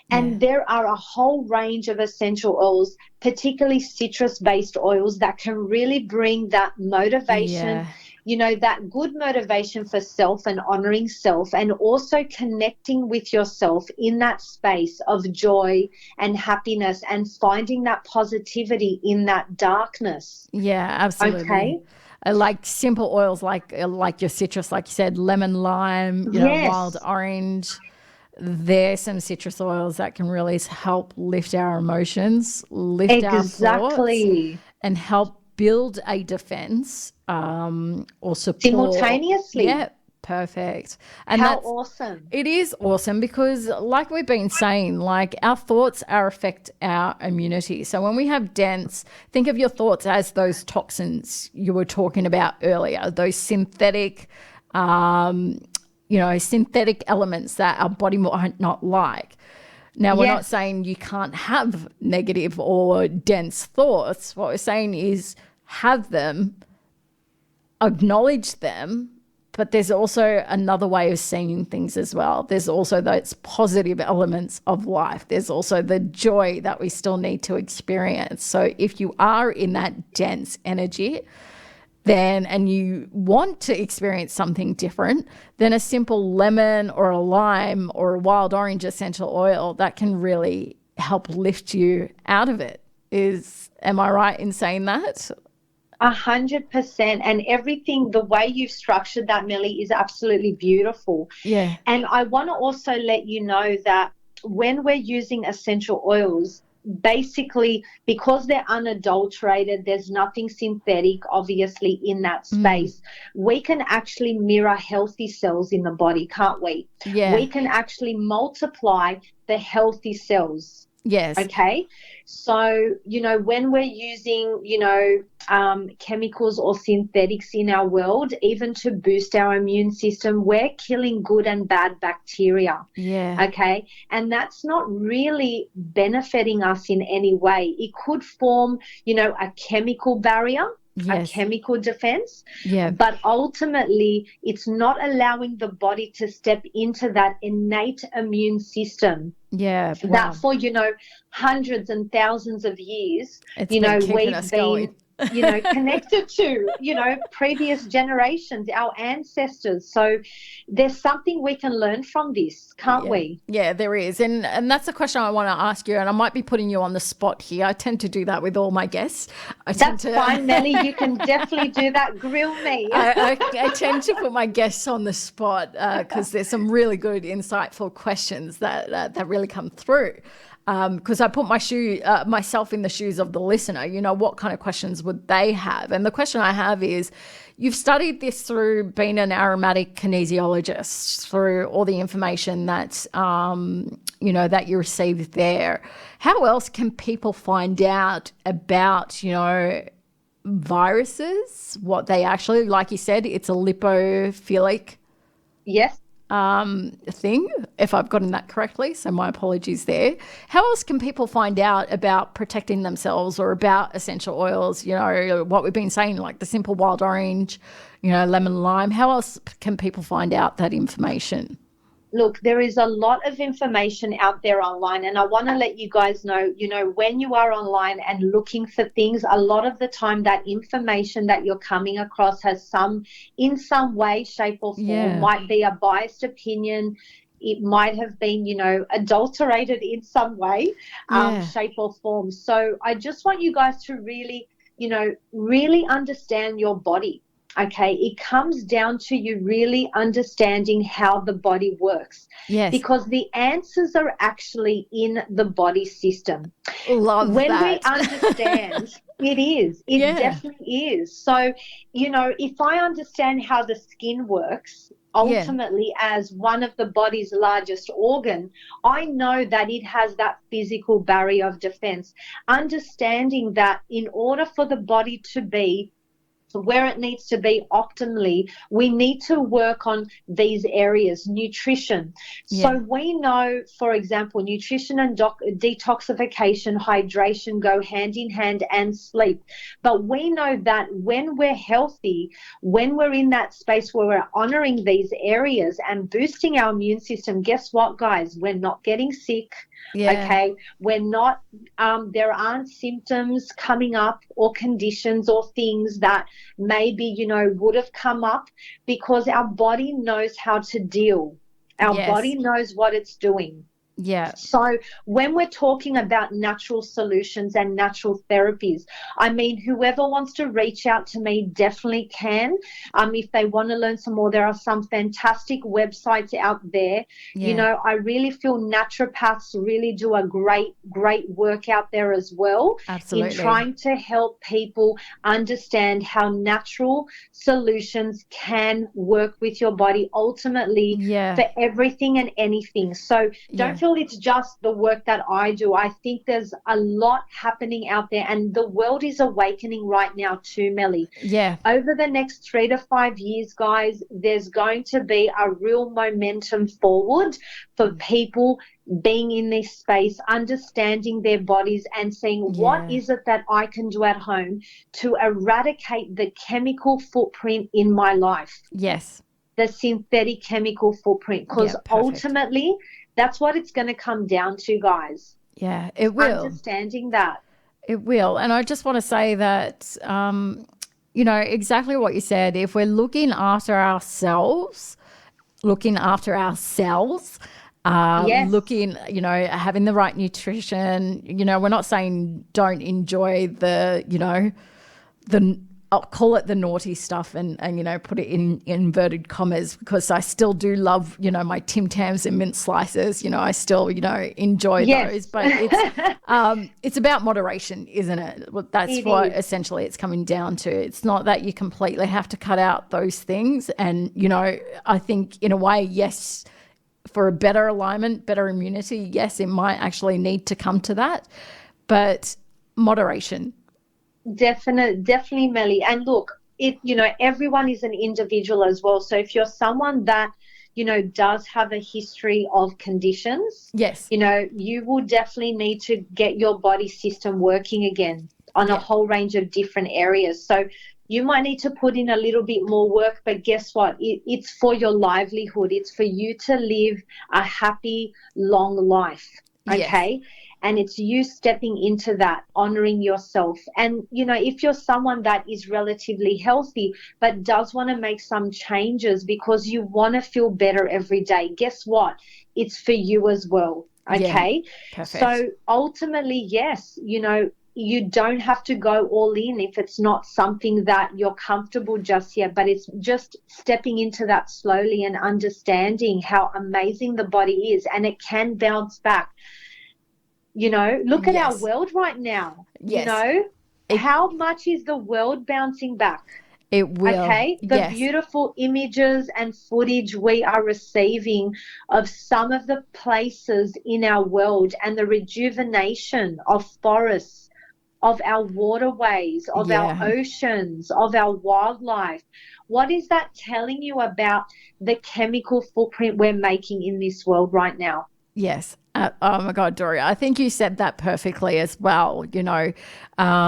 And there are a whole range of essential oils, particularly citrus-based oils, that can really bring that motivation, that good motivation for self and honoring self, and also connecting with yourself in that space of joy and happiness and finding that positivity in that darkness. Yeah, absolutely. Okay. Like simple oils, like your citrus, like you said, lemon, lime, wild orange. There's some citrus oils that can really help lift our emotions, lift our thoughts, and help build a defense or support. Simultaneously. Yeah, perfect. And How that's awesome. It is awesome because, like we've been saying, like our thoughts affect our immunity. So when we have dense, think of your thoughts as those toxins you were talking about earlier, those synthetic, synthetic elements that our body might not like. Now, we're not saying you can't have negative or dense thoughts. What we're saying is have them, acknowledge them, but there's also another way of seeing things as well. There's also those positive elements of life. There's also the joy that we still need to experience. So if you are in that dense energy, then and you want to experience something different, then a simple lemon or a lime or a wild orange essential oil that can really help lift you out of it. Am I right in saying that? 100%. And everything, the way you've structured that, Millie, is absolutely beautiful. Yeah. And I want to also let you know that when we're using essential oils, basically, because they're unadulterated, there's nothing synthetic, obviously, in that space, we can actually mirror healthy cells in the body, can't we? Yeah. We can actually multiply the healthy cells. Yes. Okay. So, when we're using, chemicals or synthetics in our world, even to boost our immune system, we're killing good and bad bacteria. Yeah. Okay. And that's not really benefiting us in any way. It could form, a chemical barrier. Yes. A chemical defense. Yeah. But ultimately, it's not allowing the body to step into that innate immune system. Yeah. Wow. That for, hundreds and thousands of years, It's been keeping us going. Connected to, previous generations, our ancestors. So there's something we can learn from this, can't we? Yeah, there is. And that's a question I want to ask you, and I might be putting you on the spot here. I tend to do that with all my guests. That's fine, Melly. You can definitely do that. Grill me. I tend to put my guests on the spot because there's some really good, insightful questions that really come through. Because I put myself in the shoes of the listener, what kind of questions would they have? And the question I have is, you've studied this through being an aromatic kinesiologist, through all the information that, that you received there. How else can people find out about, viruses, what they actually, like you said, it's a lipophilic Yes. thing, if I've gotten that correctly, so my apologies there. How else can people find out about protecting themselves or about essential oils, what we've been saying, like the simple wild orange, lemon lime? How else can people find out that information? Look, there is a lot of information out there online, and I want to let you guys know, when you are online and looking for things, a lot of the time that information that you're coming across has in some way, shape or form, might be a biased opinion. It might have been, adulterated in some way, shape or form. So I just want you guys to really, really understand your body. Okay, it comes down to you really understanding how the body works. Yes. Because the answers are actually in the body system. Love when that. we understand, it is. It definitely is. So, if I understand how the skin works, ultimately as one of the body's largest organ, I know that it has that physical barrier of defense. Understanding that in order for the body to be where it needs to be optimally, we need to work on these areas. Nutrition. So we know, for example, nutrition and detoxification, hydration go hand in hand, and sleep. But we know that when we're healthy, when we're in that space where we're honoring these areas and boosting our immune system, guess what, guys? We're not getting sick. Okay, we're not, there aren't symptoms coming up or conditions or things that maybe, would have come up, because our body knows how to deal. Our body knows what it's doing. Yeah. So when we're talking about natural solutions and natural therapies, I mean, whoever wants to reach out to me definitely can. If they want to learn some more, there are some fantastic websites out there. You Yeah. know, I really feel naturopaths really do a great work out there as well in Absolutely. trying to help people understand how natural solutions can work with your body ultimately Yeah. for everything and anything. So don't Yeah. feel it's just the work that I do. I think there's a lot happening out there, and the world is awakening right now too, Melly. Yeah. Over the next 3 to 5 years, guys, there's going to be a real momentum forward for people being in this space, understanding their bodies and seeing what Yeah. is it that I can do at home to eradicate the chemical footprint in my life, Yes. the synthetic chemical footprint, Yeah. because Perfect. ultimately that's what it's going to come down to, guys. Yeah. It will. Understanding that. It will. And I just want to say that, exactly what you said. If we're looking after ourselves, looking after ourselves, Yes, having the right nutrition, we're not saying don't enjoy I'll call it the naughty stuff and put it in inverted commas, because I still do love, my Tim Tams and mint slices. I still, enjoy those, yes. but it's about moderation, isn't it? Well, that's It what is. essentially it's coming down to. It's not that you completely have to cut out those things. And, I think in a way, yes, for a better alignment, better immunity, yes, it might actually need to come to that, but moderation. Definitely, Melly. And look, everyone is an individual as well. So if you're someone that, does have a history of conditions, Yes. you will definitely need to get your body system working again on a Yeah. whole range of different areas. So you might need to put in a little bit more work, but guess what? It's for your livelihood. It's for you to live a happy, long life. Yes. Okay. And it's you stepping into that, honoring yourself. And, if you're someone that is relatively healthy, but does want to make some changes because you want to feel better every day, guess what? It's for you as well. Yeah. Okay. Perfect. So ultimately, yes, you don't have to go all in if it's not something that you're comfortable just yet, but it's just stepping into that slowly and understanding how amazing the body is, and it can bounce back. Look at our Yes. world right now. Yes. It How much is the world bouncing back? it will. Okay, the Yes. beautiful images and footage we are receiving of some of the places in our world, and the rejuvenation of forests, of our waterways, of our Yeah. oceans, of our wildlife. What is that telling you about the chemical footprint we're making in this world right now? Yes. Oh my God, Doria, I think you said that perfectly as well.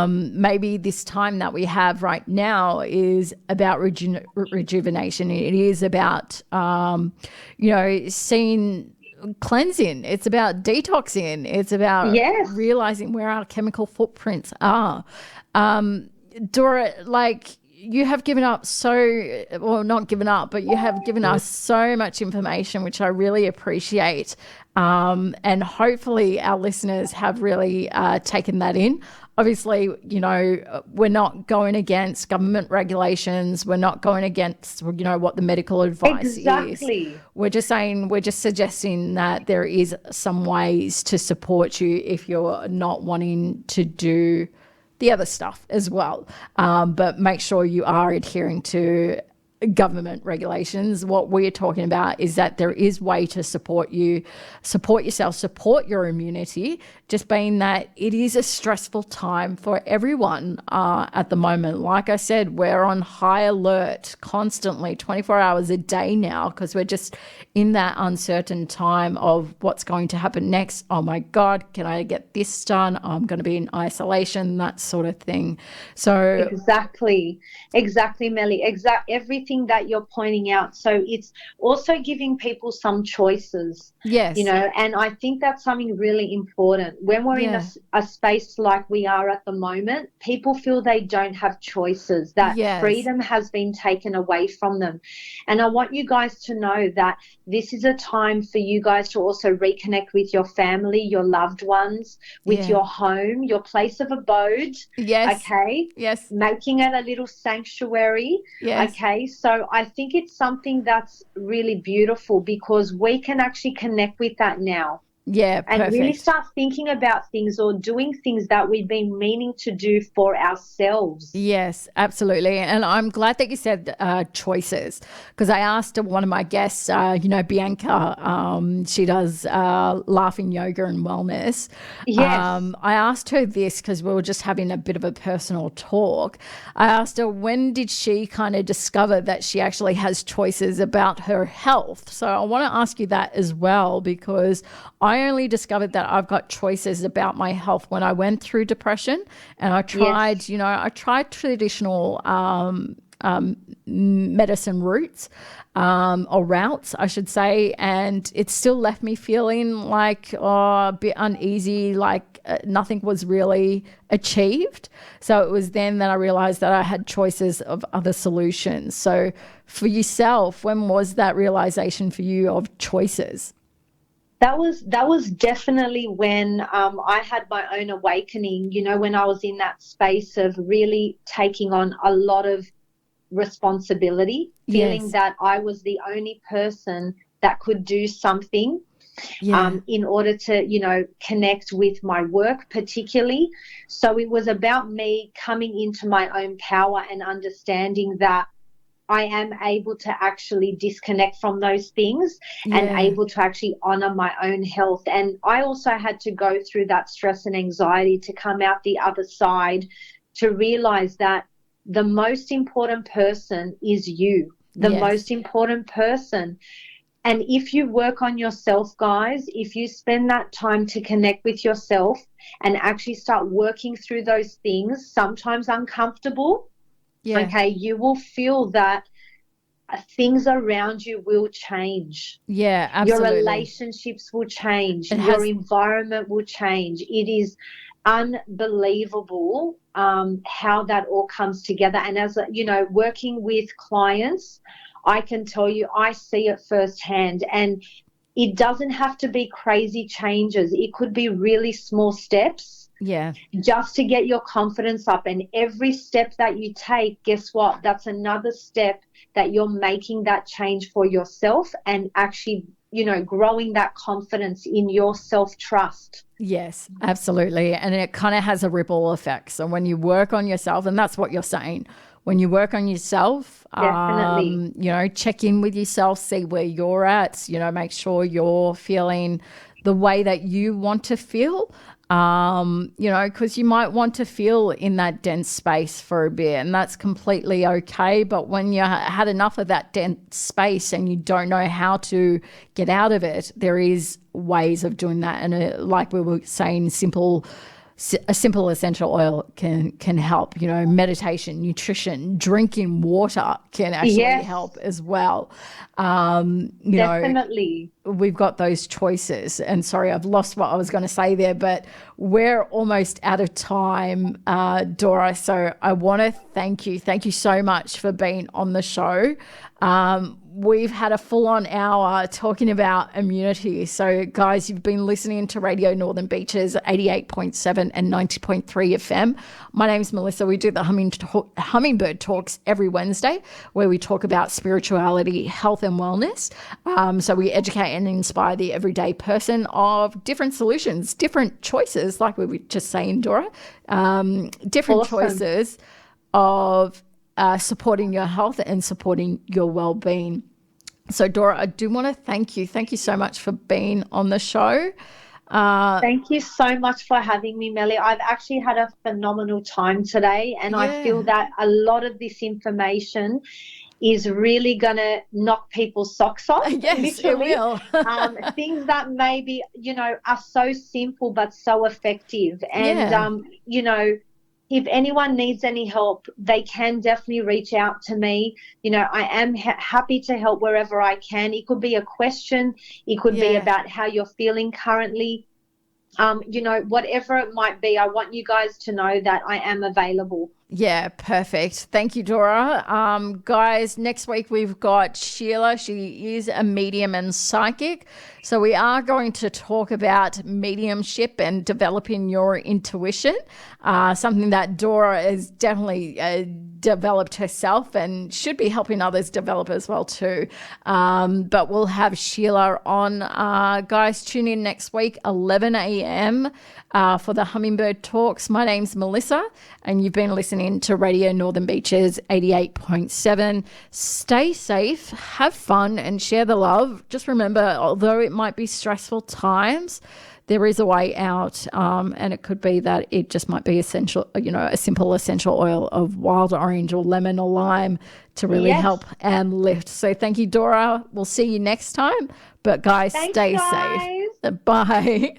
Maybe this time that we have right now is about rejuvenation. It is about, seeing cleansing. It's about detoxing. It's about Yes. realizing where our chemical footprints are. Dora, like, you have given up not given up, but you have given us so much information, which I really appreciate. And hopefully our listeners have really taken that in. Obviously, we're not going against government regulations. We're not going against, what the medical advice is. Exactly. We're just suggesting that there is some ways to support you if you're not wanting to do the other stuff as well. But make sure you are adhering to government regulations. What we're talking about is that there is way to support you, support yourself, support your immunity, just being that it is a stressful time for everyone at the moment. Like I said, we're on high alert constantly, 24 hours a day now, because we're just in that uncertain time of what's going to happen next. Oh my God, can I get this done? I'm going to be in isolation, that sort of thing. So Exactly, Melly. Every everything that you're pointing out. So it's also giving people some choices. Yes. You know, and I think that's something really important. When we're in a space like we are at the moment, people feel they don't have choices, that freedom has been taken away from them. And I want you guys to know that this is a time for you guys to also reconnect with your family, your loved ones, with your home, your place of abode. Yes. Okay. Yes. Making it a little sanctuary. Yes. Okay. So I think it's something that's really beautiful, because we can actually connect with that now. Yeah, and perfect. really start thinking about things or doing things that we've been meaning to do for ourselves. Yes, absolutely. And I'm glad that you said choices, because I asked one of my guests, Bianca, she does laughing yoga and wellness. Yes. I asked her this because we were just having a bit of a personal talk. I asked her, when did she kind of discover that she actually has choices about her health? So I want to ask you that as well, because I only discovered that I've got choices about my health when I went through depression, and I tried, I tried traditional medicine routes, or routes, I should say, and it still left me feeling like a bit uneasy, like nothing was really achieved. So it was then that I realized that I had choices of other solutions. So for yourself, when was that realization for you of choices? That was definitely when I had my own awakening, when I was in that space of really taking on a lot of responsibility, feeling that I was the only person that could do something in order to, connect with my work particularly. So it was about me coming into my own power and understanding that I am able to actually disconnect from those things and able to actually honor my own health. And I also had to go through that stress and anxiety to come out the other side, to realize that the most important person is you, the most important person. And if you work on yourself, guys, if you spend that time to connect with yourself and actually start working through those things, sometimes uncomfortable, okay, you will feel that things around you will change. Yeah, absolutely. Your relationships will change. Your environment will change. It is unbelievable how that all comes together. And as working with clients, I can tell you, I see it firsthand. And it doesn't have to be crazy changes. It could be really small steps. Yeah. Just to get your confidence up. And every step that you take, guess what? That's another step that you're making that change for yourself and actually, growing that confidence in your self-trust. Yes, absolutely. And it kind of has a ripple effect. So when you work on yourself, and that's what you're saying, when you work on yourself, definitely, check in with yourself, see where you're at, make sure you're feeling the way that you want to feel. Because you might want to feel in that dense space for a bit, and that's completely okay. But when you had enough of that dense space and you don't know how to get out of it, there is ways of doing that. And like we were saying, a simple essential oil can help. Meditation, nutrition, drinking water can actually help as well. Definitely. We've got those choices. And sorry, I've lost what I was going to say there, but we're almost out of time, Dora. So I want to thank you. Thank you so much for being on the show. We've had a full-on hour talking about immunity. So, guys, you've been listening to Radio Northern Beaches, 88.7 and 90.3 FM. My name's Melissa. We do the Hummingbird Talks every Wednesday, where we talk about spirituality, health and wellness. So we educate and inspire the everyday person of different solutions, different choices, like we were just saying, Dora, different choices of supporting your health and supporting your well-being. So, Dora, I do want to thank you. Thank you so much for being on the show. Thank you so much for having me, Melly. I've actually had a phenomenal time today, and I feel that a lot of this information is really going to knock people's socks off. Yes, literally. It will. Things that maybe, are so simple but so effective. And, if anyone needs any help, they can definitely reach out to me. You know, I am happy to help wherever I can. It could be a question. It could be about how you're feeling currently. You know, whatever it might be, I want you guys to know that I am available. Yeah, perfect. Thank you, Dora. Guys, next week we've got Sheila. She is a medium and psychic. So we are going to talk about mediumship and developing your intuition, something that Dora has definitely developed herself and should be helping others develop as well too. But we'll have Sheila on. Guys, tune in next week, 11 a.m. For the Hummingbird Talks. My name's Melissa, and you've been listening to Radio Northern Beaches 88.7. Stay safe, have fun, and share the love. Just remember, although it might be stressful times, there is a way out, and it could be that it just might be essential, you know, a simple essential oil of wild orange or lemon or lime to really help and lift. So thank you, Dora. We'll see you next time. But guys, stay safe. Bye.